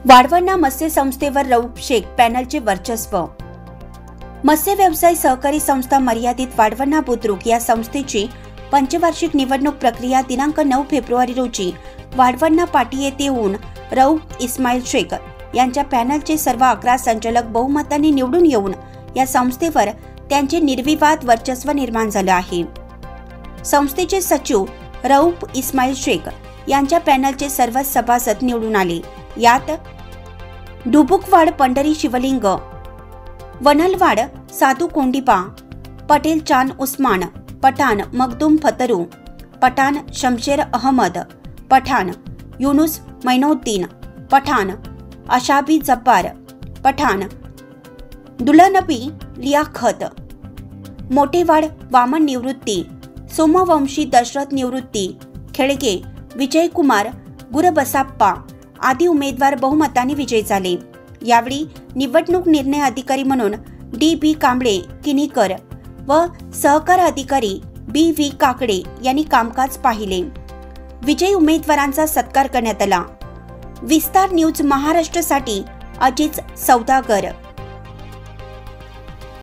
वाढवणा मत्स्य संस्थेवर रऊफ शेख पॅनलचे वर्चस्व। मत्स्य व्यवसाय सहकारी संस्था मर्यादित वाढवणा बुद्रुक या संस्थेची पंचवार्षिक निवडणूक प्रक्रिया दिनांक 9 फेब्रुवारी रोजी वाढवणा पाटी येथे होऊन रऊफ इस्माईल शेख यांच्या पॅनलचे सर्व 11 संचालक बहुमताने निवडून येऊन या संस्थेवर त्यांचे निर्विवाद वर्चस्व निर्माण झाले आहे। संस्थेचे सचिव रऊफ इस्माईल शेख यांच्या पॅनलचे सर्व सभासद निवडून आले। यात डुबुकवाड पंढरी शिवलिंग, वनलवाड साधू कोंडिपा, पटेल चान उस्मान, पठाण मखदूम फतरू, पठाण शमशेर अहमद, पठाण युनुस मैनउद्दीन, पठाण अशाबी जब्बार, पठाण दुलनबी लियाखत, मोटेवाड वामन निवृत्ती, सोमवंशी दशरथ निवृत्ती, खेळगे विजयकुमार गुरबसाप्पा आदी उमेदवार बहुमताने विजयी झाले। यावेळी निवडणूक निर्णय अधिकारी म्हणून डी.बी. कांबळे किनीकर व सहकार अधिकारी बी.व्ही. काकडे यांनी कामकाज पाहिले। विजयी उमेदवारांचा सत्कार करण्यात आला। विस्तार न्यूज महाराष्ट्रासाठी अजित सौदागर।